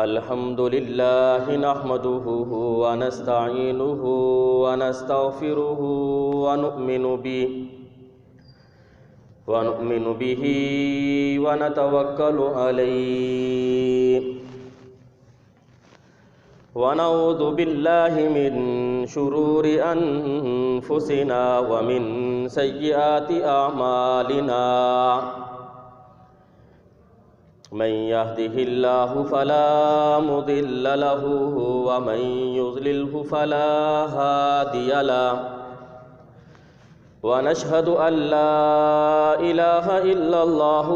الحمد لله نحمده ونستعينه ونستغفره ونؤمن به ونتوكل عليه ونعوذ بالله من شرور أنفسنا ومن سيئات أعمالنا من يهده الله فلا مضل له ومن يضلله فلا هادي له ونشهد أن لا إله إلا الله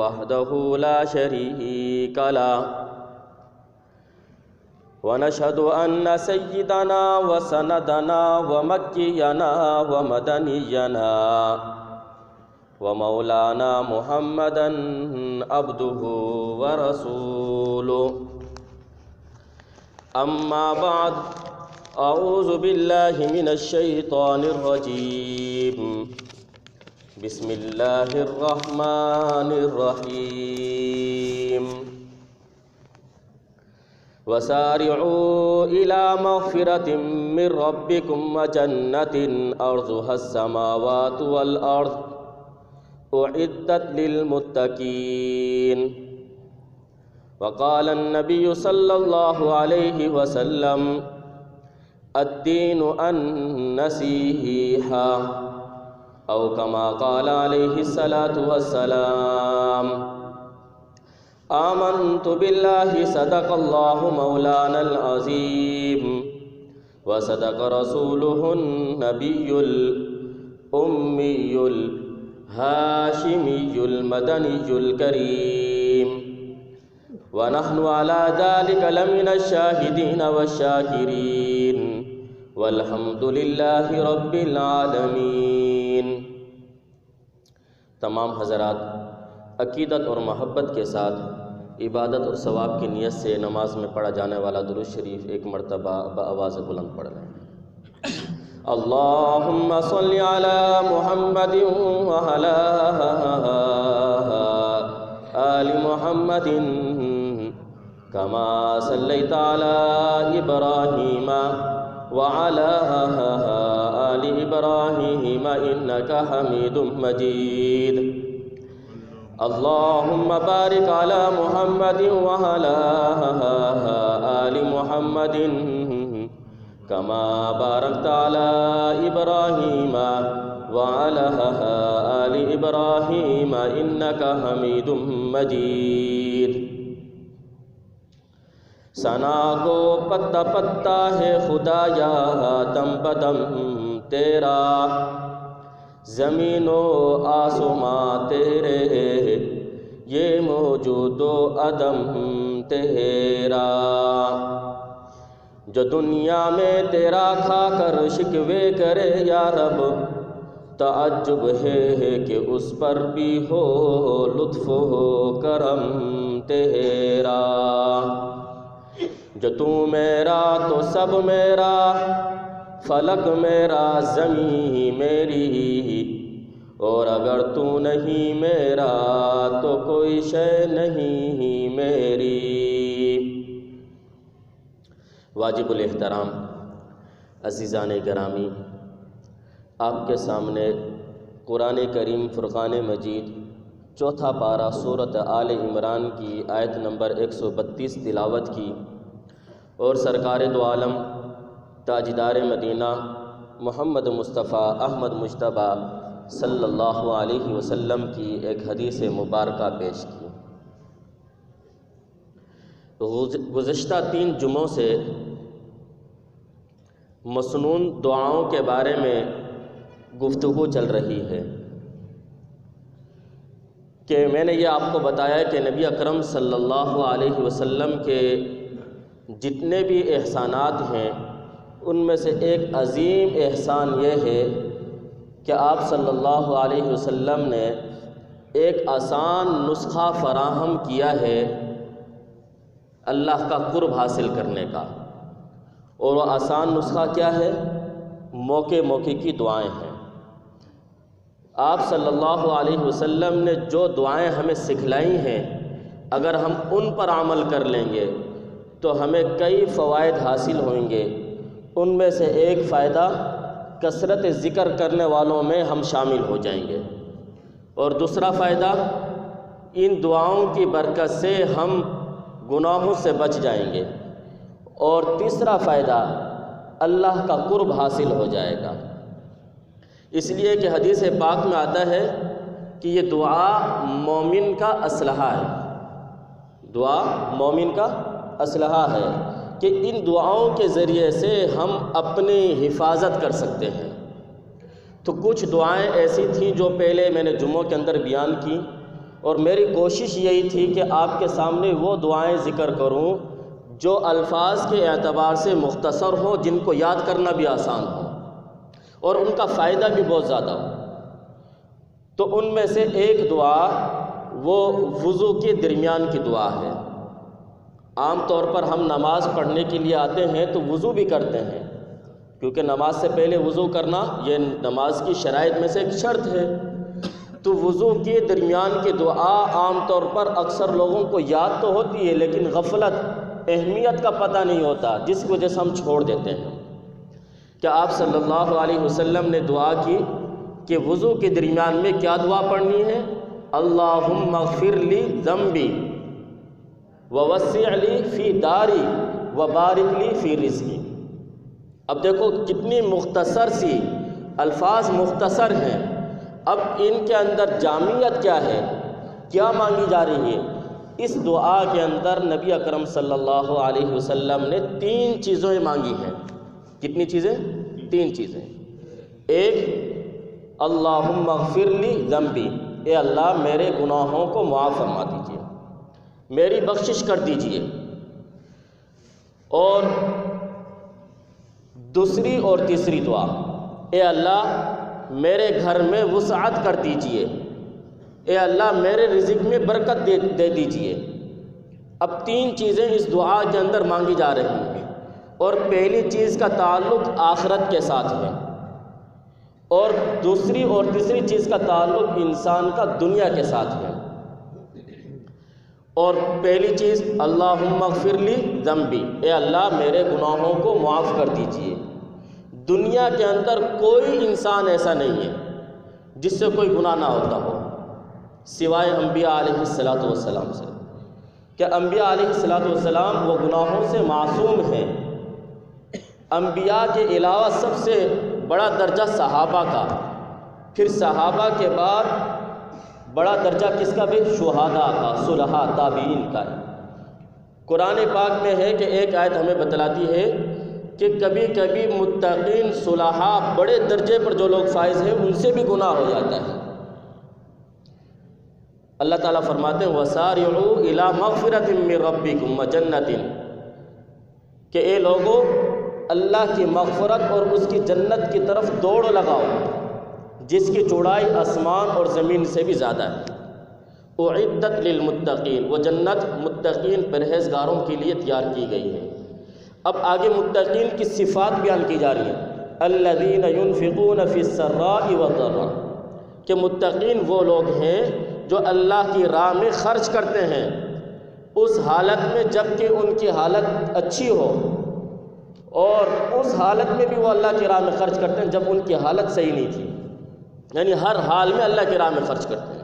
وحده لا شريك له ونشهد أن سيدنا وسندنا ومكينا ومدنينا ومولانا محمدا عبده ورسوله أما بعد أعوذ بالله من الشيطان الرجيم بسم الله الرحمن الرحيم وسارعوا إلى مغفرة من ربكم وجنة أرضها السماوات والأرض أعدت للمتقين وقال النبي صلى الله عليه وسلم الدين النصيحة أو كما قال عليه الصلاة والسلام آمنت بالله صدق الله مولانا العظيم وصدق رسوله النبي الأمي الهاشمي المدني الكريم ونحن على ذلك لمن الشاهدين والشاكرين والحمد لله رب العالمین۔ تمام حضرات عقیدت اور محبت کے ساتھ عبادت اور ثواب کی نیت سے نماز میں پڑھا جانے والا درود شریف ایک مرتبہ بآواز بلند پڑھ لیں۔ اللہم صلی علی محمد وعلی آل محمد کما صلیت علی ابراہیم وعلى آل إبراهيم إنك حميد مجيد اللهم بارك على محمد وعلى آل محمد كما باركت على إبراهيم وعلى آل إبراهيم إنك حميد مجيد۔ ثنا کو پتا پتا ہے خدایا دم بدم تیرا، زمین و آسماں تیرے یہ موجود و عدم تیرا، جو دنیا میں تیرا کھا کر شکوے کرے یا رب، تعجب ہے کہ اس پر بھی ہو لطف و کرم تیرا، جو تو میرا تو سب میرا، فلک میرا زمین میری، اور اگر تو نہیں میرا تو کوئی شے نہیں میری۔ واجب الاحترام عزیزان گرامی، آپ کے سامنے قرآن کریم فرقان مجید چوتھا پارہ سورۃ آل عمران کی آیت نمبر 132 تلاوت کی، اور سرکار دو عالم تاجدار مدینہ محمد مصطفیٰ احمد مجتبیٰ صلی اللہ علیہ وسلم کی ایک حدیث مبارکہ پیش کی۔ گزشتہ 3 جمعوں سے مسنون دعاؤں کے بارے میں گفتگو چل رہی ہے کہ میں نے یہ آپ کو بتایا کہ نبی اکرم صلی اللہ علیہ وسلم کے جتنے بھی احسانات ہیں ان میں سے ایک عظیم احسان یہ ہے کہ آپ صلی اللہ علیہ وسلم نے ایک آسان نسخہ فراہم کیا ہے اللہ کا قرب حاصل کرنے کا، اور وہ آسان نسخہ کیا ہے؟ موقع موقع کی دعائیں ہیں۔ آپ صلی اللہ علیہ وسلم نے جو دعائیں ہمیں سکھلائی ہیں اگر ہم ان پر عمل کر لیں گے تو ہمیں کئی فوائد حاصل ہوئیں گے۔ ان میں سے ایک فائدہ کثرت ذکر کرنے والوں میں ہم شامل ہو جائیں گے، اور دوسرا فائدہ ان دعاؤں کی برکت سے ہم گناہوں سے بچ جائیں گے، اور تیسرا فائدہ اللہ کا قرب حاصل ہو جائے گا۔ اس لیے کہ حدیث پاک میں آتا ہے کہ یہ دعا مومن کا اسلحہ ہے، دعا مومن کا اسلحہ ہے کہ ان دعاؤں کے ذریعے سے ہم اپنی حفاظت کر سکتے ہیں۔ تو کچھ دعائیں ایسی تھیں جو پہلے میں نے جمعوں کے اندر بیان کی، اور میری کوشش یہی تھی کہ آپ کے سامنے وہ دعائیں ذکر کروں جو الفاظ کے اعتبار سے مختصر ہوں، جن کو یاد کرنا بھی آسان ہو اور ان کا فائدہ بھی بہت زیادہ ہو۔ تو ان میں سے ایک دعا وہ وضو کے درمیان کی دعا ہے۔ عام طور پر ہم نماز پڑھنے کے لیے آتے ہیں تو وضو بھی کرتے ہیں، کیونکہ نماز سے پہلے وضو کرنا یہ نماز کی شرائط میں سے ایک شرط ہے۔ تو وضو کے درمیان کی دعا عام طور پر اکثر لوگوں کو یاد تو ہوتی ہے، لیکن غفلت، اہمیت کا پتہ نہیں ہوتا، جس کی وجہ سے ہم چھوڑ دیتے ہیں۔ کہ آپ صلی اللہ علیہ وسلم نے دعا کی کہ وضو کے درمیان میں کیا دعا پڑھنی ہے؟ اللہم اغفر لی ذنبی ووسع لی فی داری وبارک لی فی رزقی۔ اب دیکھو کتنی مختصر سی الفاظ، مختصر ہیں، اب ان کے اندر جامعیت کیا ہے، کیا مانگی جا رہی ہے؟ اس دعا کے اندر نبی اکرم صلی اللہ علیہ وسلم نے 3 چیزیں مانگی ہیں۔ کتنی چیزیں؟ 3 چیزیں۔ ایک، اللہم اغفر لی ذنبی، اے اللہ میرے گناہوں کو معاف فرما دیجیے، میری بخشش کر دیجیے۔ اور دوسری اور تیسری دعا، اے اللہ میرے گھر میں وسعت کر دیجیے، اے اللہ میرے رزق میں برکت دے دیجیے۔ اب 3 چیزیں اس دعا کے اندر مانگی جا رہی ہیں، اور پہلی چیز کا تعلق آخرت کے ساتھ ہے، اور دوسری اور تیسری چیز کا تعلق انسان کا دنیا کے ساتھ ہے۔ اور پہلی چیز اللہم اغفر لی ذنبی، اے اللہ میرے گناہوں کو معاف کر دیجیے۔ دنیا کے اندر کوئی انسان ایسا نہیں ہے جس سے کوئی گناہ نہ ہوتا ہو، سوائے انبیاء علیہ السلام سے، کہ انبیاء علیہ السلام وہ گناہوں سے معصوم ہیں۔ انبیاء کے علاوہ سب سے بڑا درجہ صحابہ کا، پھر صحابہ کے بعد بڑا درجہ کس کا بھی؟ شہداء کا، صلحاء، تابعین کا ہے۔ قرآن پاک میں ہے کہ ایک آیت ہمیں بتلاتی ہے کہ کبھی کبھی متقین، صلحاء، بڑے درجے پر جو لوگ فائز ہیں ان سے بھی گناہ ہو جاتا ہے۔ اللہ تعالیٰ فرماتے ہیں وَسَارِعُوا إِلَىٰ مَغْفِرَةٍ مِّن رَبِّكُمْ وَجَنَّةٍ، کہ اے لوگو اللہ کی مغفرت اور اس کی جنت کی طرف دوڑ لگاؤ جس کی چوڑائی آسمان اور زمین سے بھی زیادہ ہے۔ اعدت للمتقین، وہ جنت متقین پرہیزگاروں کے لیے تیار کی گئی ہے۔ اب آگے متقین کی صفات بیان کی جا رہی ہیں، الذین ينفقون فی السراء والضراء، کہ متقین وہ لوگ ہیں جو اللہ کی راہ میں خرچ کرتے ہیں اس حالت میں جب کہ ان کی حالت اچھی ہو، اور اس حالت میں بھی وہ اللہ کی راہ میں خرچ کرتے ہیں جب ان کی حالت صحیح نہیں تھی، یعنی ہر حال میں اللہ کی راہ میں خرچ کرتے ہیں۔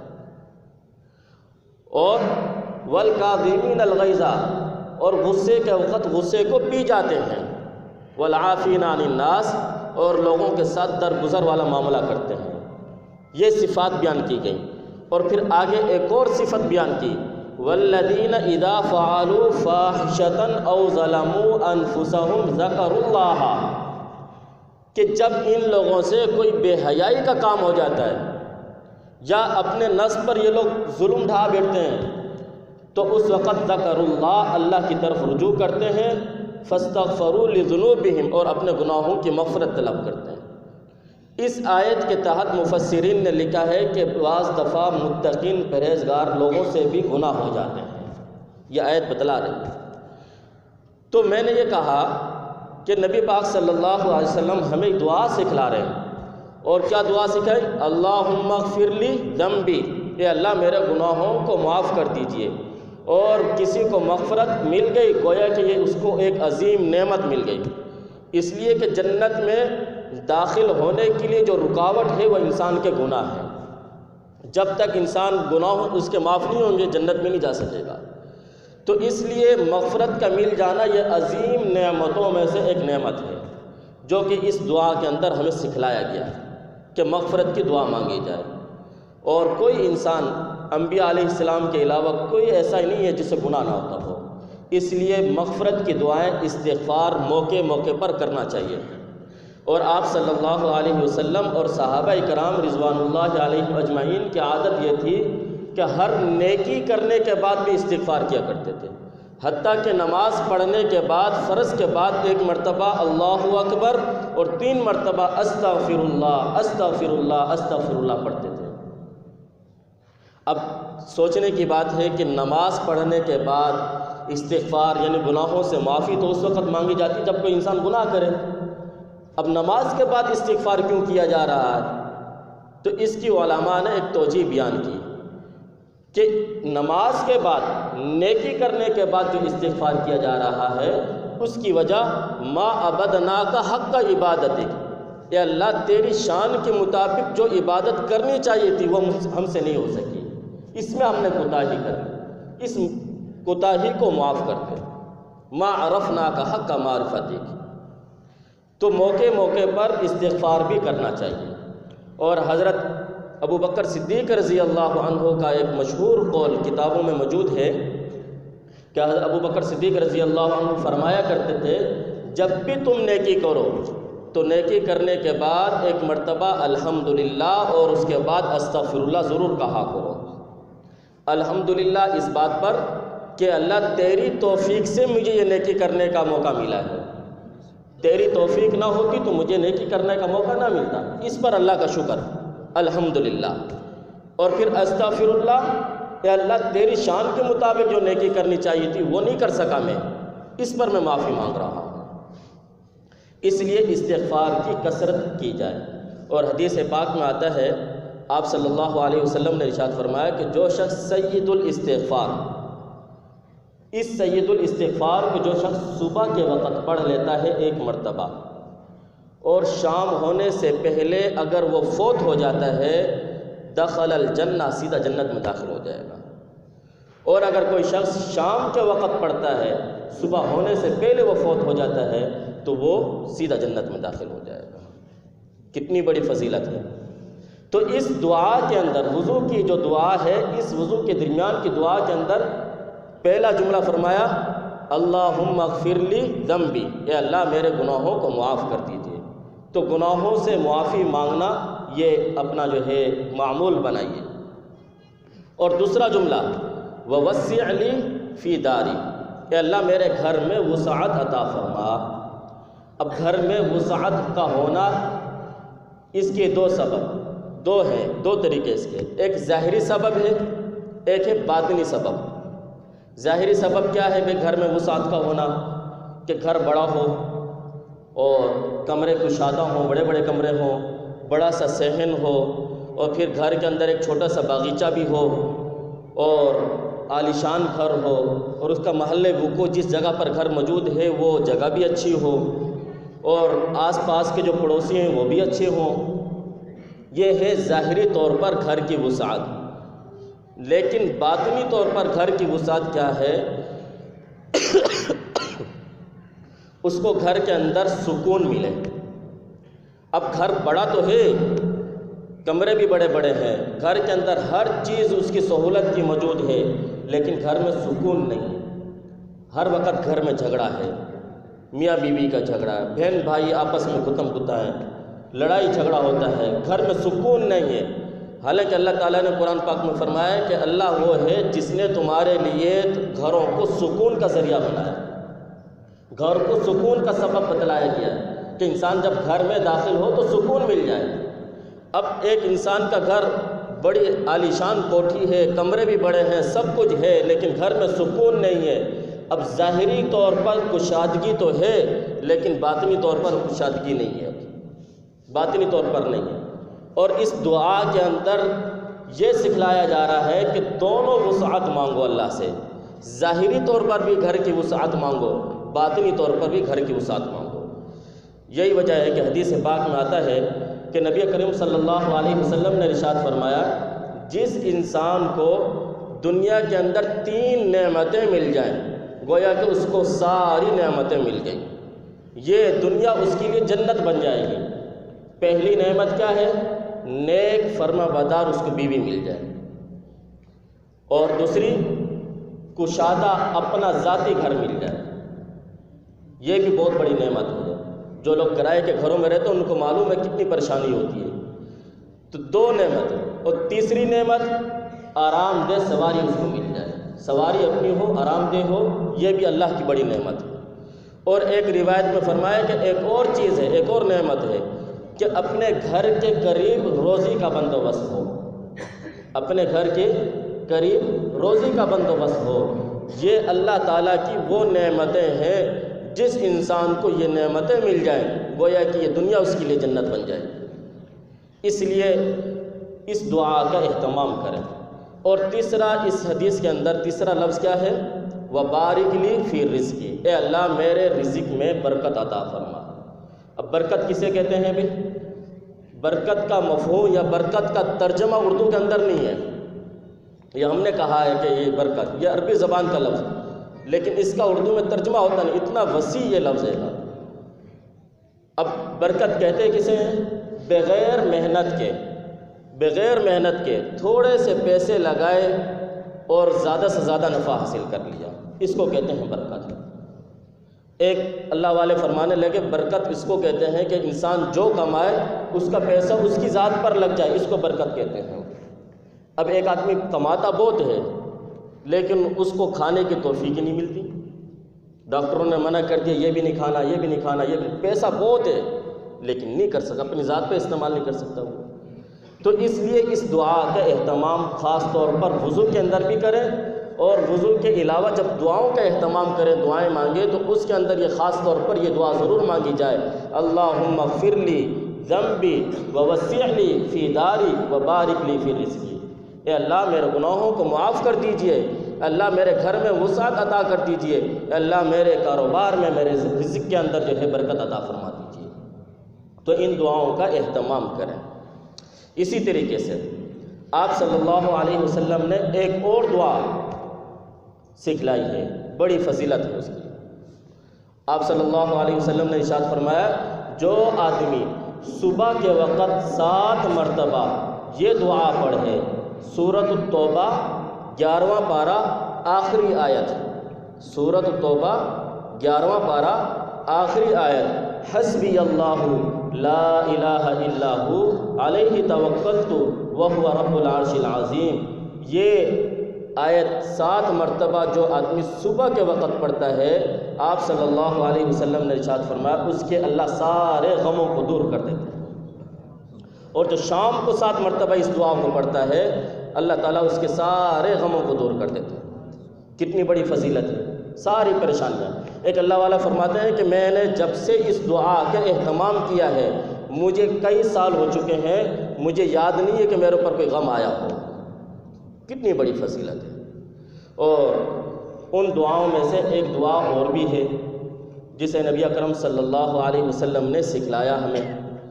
اور والکاظمین الغیظ، اور غصے کے وقت غصے کو پی جاتے ہیں، والعافین عن الناس، اور لوگوں کے ساتھ درگزر والا معاملہ کرتے ہیں۔ یہ صفات بیان کی گئی، اور پھر آگے ایک اور صفت بیان کی، والذین اذا فعلوا فاحشة او ظلموا انفسهم ذکروا اللہ، کہ جب ان لوگوں سے کوئی بے حیائی کا کام ہو جاتا ہے یا اپنے نفس پر یہ لوگ ظلم ڈھا بیٹھتے ہیں تو اس وقت ذکروا اللہ، اللہ کی طرف رجوع کرتے ہیں، فاستغفروا لذنوبہم، اور اپنے گناہوں کی مغفرت طلب کرتے ہیں۔ اس آیت کے تحت مفسرین نے لکھا ہے کہ بعض دفعہ متقین پرہیزگار لوگوں سے بھی گناہ ہو جاتے ہیں، یہ آیت بتلا رہی ہے۔ تو میں نے یہ کہا کہ نبی پاک صلی اللہ علیہ وسلم ہمیں دعا سکھلا رہے ہیں، اور کیا دعا سکھائی؟ اللہم اغفر لی ذنبی، اے اللہ میرے گناہوں کو معاف کر دیجئے، اور کسی کو مغفرت مل گئی گویا کہ یہ اس کو ایک عظیم نعمت مل گئی، اس لیے کہ جنت میں داخل ہونے کے لیے جو رکاوٹ ہے وہ انسان کے گناہ ہے۔ جب تک انسان گناہ اس کے معاف نہیں ہوں گے جنت میں نہیں جا سکے گا۔ تو اس لیے مغفرت کا مل جانا یہ عظیم نعمتوں میں سے ایک نعمت ہے، جو کہ اس دعا کے اندر ہمیں سکھلایا گیا ہے کہ مغفرت کی دعا مانگی جائے۔ اور کوئی انسان انبیاء علیہ السلام کے علاوہ کوئی ایسا ہی نہیں ہے جسے گناہ نہ ہوتا ہو، اس لیے مغفرت کی دعائیں استغفار موقع موقع پر کرنا چاہیے۔ اور آپ صلی اللہ علیہ وسلم اور صحابہ کرام رضوان اللہ علیہ اجمعین کی عادت یہ تھی کہ ہر نیکی کرنے کے بعد بھی استغفار کیا کرتے تھے، حتیٰ کہ نماز پڑھنے کے بعد فرض کے بعد 1 مرتبہ اللہ اکبر اور 3 مرتبہ استغفر اللہ استغفر اللہ استغفر اللہ پڑھتے تھے۔ اب سوچنے کی بات ہے کہ نماز پڑھنے کے بعد استغفار یعنی گناہوں سے معافی تو اس وقت مانگی جاتی جب کوئی انسان گناہ کرے، اب نماز کے بعد استغفار کیوں کیا جا رہا ہے؟ تو اس کی علماء نے ایک توجیہ بیان کی کہ نماز کے بعد نیکی کرنے کے بعد جو استغفار کیا جا رہا ہے اس کی وجہ ما عبدناک حق عبادتک، اے اللہ تیری شان کے مطابق جو عبادت کرنی چاہیے تھی وہ ہم سے نہیں ہو سکی، اس میں ہم نے کوتاہی کر لی، اس کوتاہی کو معاف کر دے، ما عرفناک حق معرفتک۔ تو موقع موقع پر استغفار بھی کرنا چاہیے۔ اور حضرت ابو بکر صدیق رضی اللہ عنہ کا ایک مشہور قول کتابوں میں موجود ہے کہ حضرت ابو بکر صدیق رضی اللہ عنہ فرمایا کرتے تھے جب بھی تم نیکی کرو تو نیکی کرنے کے بعد 1 مرتبہ الحمدللہ اور اس کے بعد استغفر اللہ ضرور کہا کرو۔ الحمدللہ اس بات پر کہ اللہ تیری توفیق سے مجھے یہ نیکی کرنے کا موقع ملا ہے، تیری توفیق نہ ہوتی تو مجھے نیکی کرنے کا موقع نہ ملتا، اس پر اللہ کا شکر الحمدللہ۔ اور پھر استغفر اللہ، اے اللہ تیری شان کے مطابق جو نیکی کرنی چاہیے تھی وہ نہیں کر سکا میں، اس پر میں معافی مانگ رہا ہوں۔ اس لیے استغفار کی کثرت کی جائے۔ اور حدیث پاک میں آتا ہے آپ صلی اللہ علیہ وسلم نے ارشاد فرمایا کہ جو شخص سید الاستغفار، اس سید الاستغفار کو جو شخص صبح کے وقت پڑھ لیتا ہے 1 مرتبہ اور شام ہونے سے پہلے اگر وہ فوت ہو جاتا ہے دخل الجنہ، سیدھا جنت میں داخل ہو جائے گا۔ اور اگر کوئی شخص شام کے وقت پڑھتا ہے صبح ہونے سے پہلے وہ فوت ہو جاتا ہے تو وہ سیدھا جنت میں داخل ہو جائے گا۔ کتنی بڑی فضیلت ہے۔ تو اس دعا کے اندر وضو کی جو دعا ہے، اس وضو کے درمیان کی دعا کے اندر پہلا جملہ فرمایا اللہم اغفر لی ذنبی، اے اللہ میرے گناہوں کو معاف کر دیجیے۔ تو گناہوں سے معافی مانگنا یہ اپنا جو ہے معمول بنائیے۔ اور دوسرا جملہ ووسع لی فی داری، اے اللہ میرے گھر میں وسعت عطا فرما۔ اب گھر میں وسعت کا ہونا اس کے 2 سبب ہیں، 2 طریقے اس کے، ایک ظاہری سبب ہے، ایک ہے باطنی سبب۔ ظاہری سبب کیا ہے کہ گھر میں وسعت کا ہونا، کہ گھر بڑا ہو اور کمرے کشادہ ہوں، بڑے بڑے کمرے ہوں، بڑا سا صحن ہو، اور پھر گھر کے اندر ایک چھوٹا سا باغیچہ بھی ہو، اور عالیشان گھر ہو، اور اس کا محل وقوع جس جگہ پر گھر موجود ہے وہ جگہ بھی اچھی ہو، اور آس پاس کے جو پڑوسی ہیں وہ بھی اچھے ہوں۔ یہ ہے ظاہری طور پر گھر کی وسعت۔ لیکن باطنی طور پر گھر کی وسعت کیا ہے؟ اس کو گھر کے اندر سکون ملے۔ اب گھر بڑا تو ہے، کمرے بھی بڑے بڑے ہیں، گھر کے اندر ہر چیز اس کی سہولت کی موجود ہے، لیکن گھر میں سکون نہیں ہے۔ ہر وقت گھر میں جھگڑا ہے، میاں بیوی کا جھگڑا ہے، بہن بھائی آپس میں گتم گتا ہے، لڑائی جھگڑا ہوتا ہے، گھر میں سکون نہیں ہے۔ حالانکہ اللہ تعالیٰ نے قرآن پاک میں فرمایا کہ اللہ وہ ہے جس نے تمہارے لیے گھروں کو سکون کا ذریعہ بنایا، گھر کو سکون کا سبب بتلایا گیا ہے کہ انسان جب گھر میں داخل ہو تو سکون مل جائے۔ اب ایک انسان کا گھر بڑی عالیشان کوٹھی ہے، کمرے بھی بڑے ہیں، سب کچھ ہے، لیکن گھر میں سکون نہیں ہے۔ اب ظاہری طور پر کشادگی تو ہے، لیکن باطنی طور پر کشادگی نہیں ہے، باطنی طور پر نہیں ہے۔ اور اس دعا کے اندر یہ سکھلایا جا رہا ہے کہ دونوں وسعت مانگو اللہ سے، ظاہری طور پر بھی گھر کی وسعت مانگو، باطنی طور پر بھی گھر کی وسعت مانگو۔ یہی وجہ ہے کہ حدیث پاک میں آتا ہے کہ نبی کریم صلی اللہ علیہ وسلم نے ارشاد فرمایا، جس انسان کو دنیا کے اندر 3 نعمتیں مل جائیں، گویا کہ اس کو ساری نعمتیں مل گئیں، یہ دنیا اس کے لیے جنت بن جائے گی۔ پہلی نعمت کیا ہے؟ نیک فرما بردار اس کو بیوی مل جائے، اور دوسری کشادہ اپنا ذاتی گھر مل جائے، یہ بھی بہت بڑی نعمت ہے۔ جو لوگ کرائے کے گھروں میں رہتے ہیں ان کو معلوم ہے کتنی پریشانی ہوتی ہے۔ تو 2 نعمت، اور تیسری نعمت آرام دہ سواری اس کو مل جائے، سواری اپنی ہو، آرام دہ ہو، یہ بھی اللہ کی بڑی نعمت ہے۔ اور ایک روایت میں فرمایا کہ ایک اور چیز ہے، ایک اور نعمت ہے کہ اپنے گھر کے قریب روزی کا بندوبست ہو، اپنے گھر کے قریب روزی کا بندوبست ہو۔ یہ اللہ تعالیٰ کی وہ نعمتیں ہیں، جس انسان کو یہ نعمتیں مل جائیں گویا کہ یہ دنیا اس کے لیے جنت بن جائے۔ اس لیے اس دعا کا اہتمام کریں۔ اور تیسرا، اس حدیث کے اندر تیسرا لفظ کیا ہے؟ وَبَارِكْ لِي فِي رِزْقِي، اے اللہ میرے رزق میں برکت عطا فرما۔ اب برکت کسے کہتے ہیں بھی؟ برکت کا مفہوم یا برکت کا ترجمہ اردو کے اندر نہیں ہے، یہ ہم نے کہا ہے کہ یہ برکت، یہ عربی زبان کا لفظ، لیکن اس کا اردو میں ترجمہ ہوتا نہیں، اتنا وسیع یہ لفظ ہے۔ اب برکت کہتے کسے ہیں؟ بغیر محنت کے، بغیر محنت کے تھوڑے سے پیسے لگائے اور زیادہ سے زیادہ نفع حاصل کر لیا، اس کو کہتے ہیں برکت۔ ایک اللہ والے فرمانے لگے برکت اس کو کہتے ہیں کہ انسان جو کمائے اس کا پیسہ اس کی ذات پر لگ جائے، اس کو برکت کہتے ہیں۔ اب ایک آدمی کماتا بہت ہے لیکن اس کو کھانے کی توفیق نہیں ملتی، ڈاکٹروں نے منع کر دیا یہ بھی نہیں کھانا، یہ بھی نہیں کھانا، یہ بھی، پیسہ بہت ہے لیکن نہیں کر سکتا، اپنی ذات پہ استعمال نہیں کر سکتا وہ۔ تو اس لیے اس دعا کا اہتمام خاص طور پر وضو کے اندر بھی کریں، اور وضو کے علاوہ جب دعاؤں کا اہتمام کریں، دعائیں مانگیں، تو اس کے اندر یہ خاص طور پر یہ دعا ضرور مانگی جائے، اللہم اغفر لی ذنبی ووسع لی فی داری وبارک لی فی رزقی، اے اللہ میرے گناہوں کو معاف کر دیجئے، اللہ میرے گھر میں وسعت عطا کر دیجئے، اللہ میرے کاروبار میں، میرے رزق کے اندر جو ہے برکت عطا فرما دیجئے۔ تو ان دعاؤں کا اہتمام کریں۔ اسی طریقے سے آپ صلی اللہ علیہ وسلم نے ایک اور دعا سکھلائی ہے، بڑی فضیلت ہے اس کی۔ آپ صلی اللہ علیہ وسلم نے ارشاد فرمایا، جو آدمی صبح کے وقت 7 مرتبہ یہ دعا پڑھے، سورۃ التوبہ 11واں پارہ آخری آیت، سورۃ التوبہ 11واں پارہ آخری آیت، حسبی اللہ لا الہ الا ہو علیہ توکلت وہو رب العرش العظیم، یہ آیت 7 مرتبہ جو آدمی صبح کے وقت پڑھتا ہے، آپ صلی اللہ علیہ وسلم نے ارشاد فرمایا اس کے اللہ سارے غموں کو دور کر دیتے ہیں۔ اور جو شام کو 7 مرتبہ اس دعا کو پڑھتا ہے، اللہ تعالیٰ اس کے سارے غموں کو دور کر دیتے ہیں۔ کتنی بڑی فضیلت ہے، ساری پریشانیاں۔ ایک اللہ والا فرماتے ہیں کہ میں نے جب سے اس دعا کا اہتمام کیا ہے، مجھے کئی سال ہو چکے ہیں، مجھے یاد نہیں ہے کہ میرے اوپر کوئی غم آیا ہو۔ کتنی بڑی فضیلت ہے۔ اور ان دعاؤں میں سے ایک دعا اور بھی ہے جسے نبی اکرم صلی اللہ علیہ وسلم نے سکھلایا ہمیں۔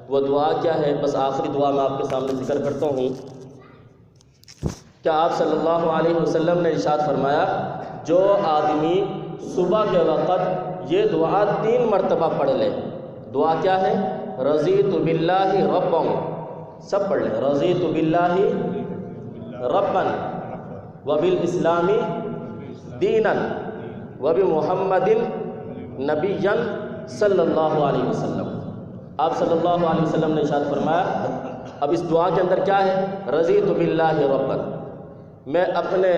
وہ دعا کیا ہے؟ بس آخری دعا میں آپ کے سامنے ذکر کرتا ہوں کہ آپ صلی اللہ علیہ وسلم نے ارشاد فرمایا، جو آدمی صبح کے وقت یہ دعا 3 مرتبہ پڑھ لے، دعا کیا ہے؟ رضیت باللہ ربا، سب پڑھ لیں، رضیت باللہ ربا وبالاسلام دینا وبمحمد نبیا صلی اللہ علیہ وسلم۔ آپ صلی اللہ علیہ وسلم نے ارشاد فرمایا، اب اس دعا کے اندر کیا ہے؟ رضیت باللہ ربا، میں اپنے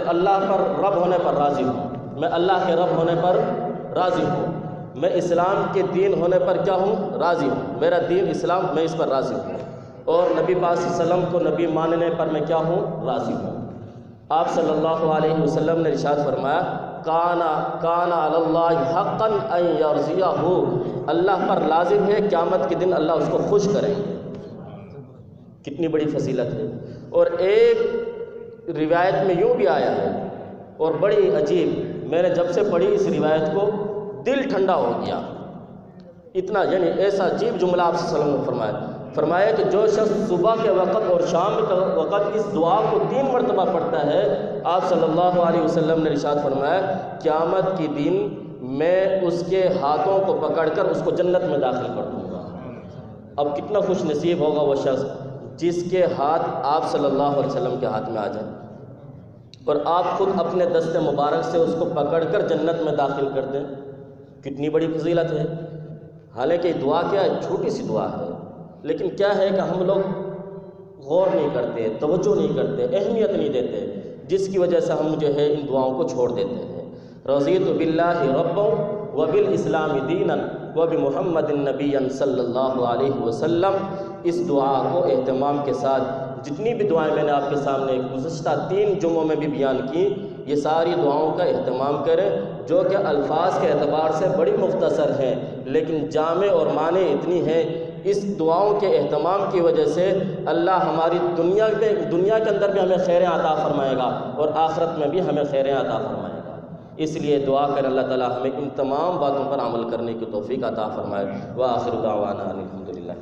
اللہ پر رب ہونے پر راضی ہوں، میں اللہ کے رب ہونے پر راضی ہوں، میں اسلام کے دین ہونے پر کیا ہوں؟ راضی ہوں، میرا دین اسلام، میں اس پر راضی ہوں، اور نبی پاک صلی اللہ علیہ وسلم کو نبی ماننے پر میں کیا ہوں؟ راضی ہوں۔ آپ صلی اللہ علیہ وسلم نے ارشاد فرمایا، کان علی اللہ حقا ان یرضیہ، اللہ پر لازم ہے قیامت کے دن اللہ اس کو خوش کریں گے۔ کتنی بڑی فضیلت ہے۔ اور ایک روایت میں یوں بھی آیا ہے اور بڑی عجیب، میں نے جب سے پڑھی اس روایت کو دل ٹھنڈا ہو گیا، اتنا یعنی ایسا عجیب جملہ آپ صلی اللہ علیہ وسلم نے فرمایا کہ جو شخص صبح کے وقت اور شام کے وقت اس دعا کو 3 مرتبہ پڑھتا ہے، آپ صلی اللہ علیہ وسلم نے ارشاد فرمایا قیامت کی دن میں اس کے ہاتھوں کو پکڑ کر اس کو جنت میں داخل کر دوں گا۔ اب کتنا خوش نصیب ہوگا وہ شخص جس کے ہاتھ آپ صلی اللہ علیہ وسلم کے ہاتھ میں آ جائیں اور آپ خود اپنے دست مبارک سے اس کو پکڑ کر جنت میں داخل کر دیں، کتنی بڑی فضیلت ہے۔ حالانکہ دعا کیا ہے، چھوٹی سی دعا ہے، لیکن کیا ہے کہ ہم لوگ غور نہیں کرتے، توجہ نہیں کرتے، اہمیت نہیں دیتے، جس کی وجہ سے ہم جو ہے ان دعاؤں کو چھوڑ دیتے ہیں۔ رضیت باللہ ربا وبالاسلام دینا وبمحمد نبی صلی اللہ علیہ وسلم، اس دعا کو اہتمام کے ساتھ جتنی بھی دعائیں میں نے آپ کے سامنے گزشتہ 3 جمعوں میں بھی بیان کی، یہ ساری دعاؤں کا اہتمام کریں، جو کہ الفاظ کے اعتبار سے بڑی مختصر ہیں لیکن جامع اور معنی اتنی ہیں۔ اس دعاؤں کے اہتمام کی وجہ سے اللہ ہماری دنیا کے اندر بھی ہمیں خیریں عطا فرمائے گا اور آخرت میں بھی ہمیں خیریں عطا فرمائے گا۔ اس لیے دعا کر اللہ تعالی ہمیں ان تمام باتوں پر عمل کرنے کی توفیق عطا فرمائے۔ وآخر دعوانا الحمدللہ۔